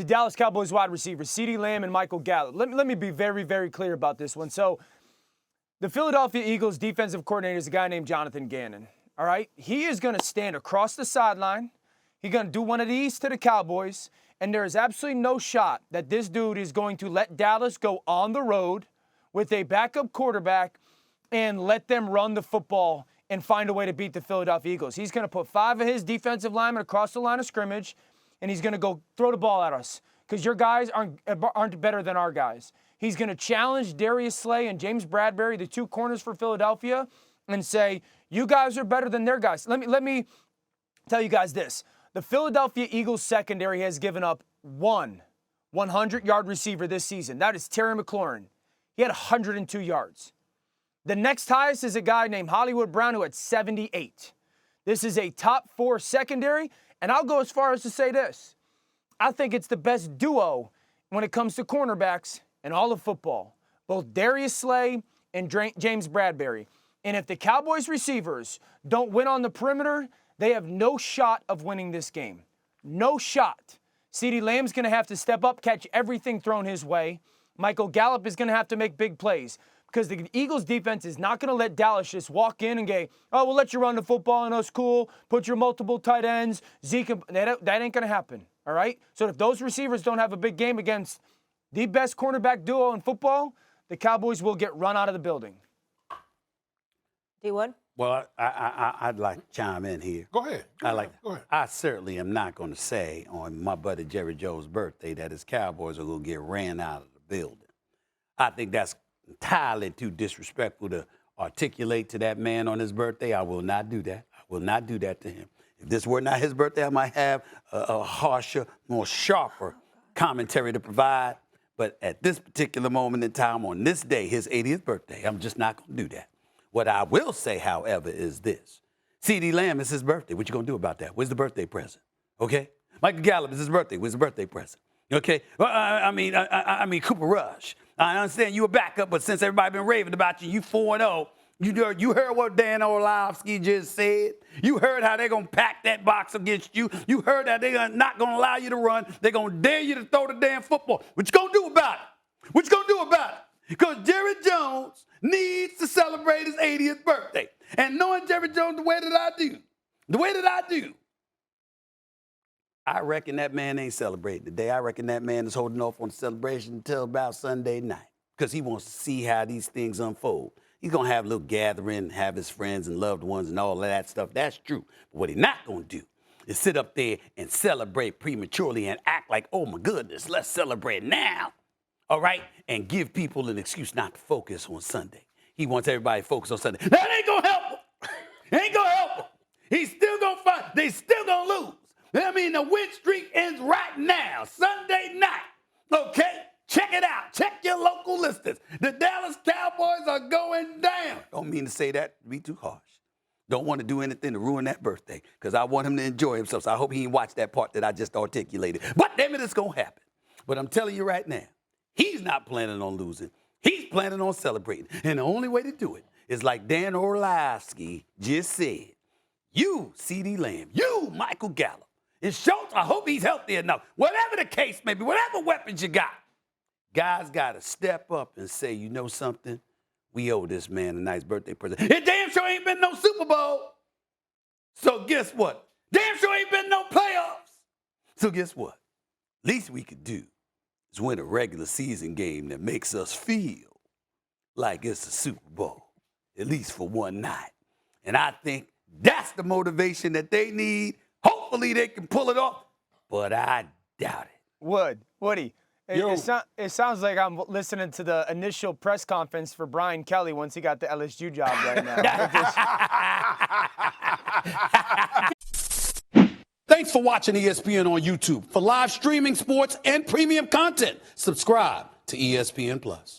Dallas Cowboys wide receivers, CeeDee Lamb and Michael Gallup. Let me be very, very clear about this one. So the Philadelphia Eagles defensive coordinator is a guy named Jonathan Gannon. All right? He is going to stand across the sideline. He's going to do one of these to the Cowboys. And there is absolutely no shot that this dude is going to let Dallas go on the road with a backup quarterback and let them run the football and find a way to beat the Philadelphia Eagles. He's going to put 5 of his defensive linemen across the line of scrimmage, and he's going to go throw the ball at us because your guys aren't better than our guys. He's going to challenge Darius Slay and James Bradbury, the 2 corners for Philadelphia, and say, you guys are better than their guys. Let me tell you guys this. The Philadelphia Eagles secondary has given up one 100-yard receiver this season. That is Terry McLaurin. He had 102 yards. The next highest is a guy named Hollywood Brown who had 78. This is a top 4 secondary, and I'll go as far as to say this. I think it's the best duo when it comes to cornerbacks in all of football, both Darius Slay and James Bradbury. And if the Cowboys receivers don't win on the perimeter, they have no shot of winning this game. No shot. CeeDee Lamb's going to have to step up, catch everything thrown his way. Michael Gallup is going to have to make big plays because the Eagles defense is not going to let Dallas just walk in and go, oh, we'll let you run the football and us cool, put your multiple tight ends, Zeke. That ain't going to happen, all right? So if those receivers don't have a big game against the best cornerback duo in football, the Cowboys will get run out of the building. D-Wood? Well, I'd like to chime in here. Go ahead. Go ahead. I certainly am not going to say on my buddy Jerry Joe's birthday that his Cowboys are going to get ran out of the building. I think that's entirely too disrespectful to articulate to that man on his birthday. I will not do that. I will not do that to him. If this were not his birthday, I might have a harsher, more sharper commentary to provide. But at this particular moment in time, on this day, his 80th birthday, I'm just not going to do that. What I will say, however, is this. CeeDee Lamb is his birthday. What you going to do about that? Where's the birthday present? Okay? Michael Gallup is his birthday. Where's the birthday present? Okay? Well, I mean, Cooper Rush. I understand you a backup, but since everybody been raving about you, you 4-0. You heard what Dan Orlovsky just said. You heard how they're going to pack that box against you. You heard that they're not going to allow you to run. They're going to dare you to throw the damn football. What you going to do about it? What you going to do about it? Because Jerry Jones needs to celebrate his 80th birthday. And knowing Jerry Jones the way that I do, I reckon that man ain't celebrating today. I reckon that man is holding off on the celebration until about Sunday night because he wants to see how these things unfold. He's going to have a little gathering, have his friends and loved ones and all of that stuff. That's true. But what he's not going to do is sit up there and celebrate prematurely and act like, oh, my goodness, let's celebrate now. All right? And give people an excuse not to focus on Sunday. He wants everybody to focus on Sunday. That ain't going to help him. Ain't going to help him. He's still going to fight. They still going to lose. I mean, the win streak ends right now, Sunday night. Okay? Check it out. Check your local listings. The Dallas Cowboys are going down. Don't mean to say that to be too harsh. Don't want to do anything to ruin that birthday because I want him to enjoy himself. So I hope he didn't watch that part that I just articulated. But damn it, it's going to happen. But I'm telling you right now, he's not planning on losing. He's planning on celebrating. And the only way to do it is like Dan Orlovsky just said. You, CeeDee Lamb, you, Michael Gallup. And Schultz, I hope he's healthy enough. Whatever the case may be, whatever weapons you got, guys got to step up and say, you know something? We owe this man a nice birthday present. It damn sure ain't been no Super Bowl. So guess what? Damn sure ain't been no playoffs. So guess what? Least we could do is win a regular season game that makes us feel like it's a Super Bowl, at least for one night. And I think that's the motivation that they need. Hopefully they can pull it off, but I doubt it. Woody, it sounds like I'm listening to the initial press conference for Brian Kelly once he got the LSU job right now. Thanks for watching ESPN on YouTube. For live streaming sports and premium content, subscribe to ESPN+.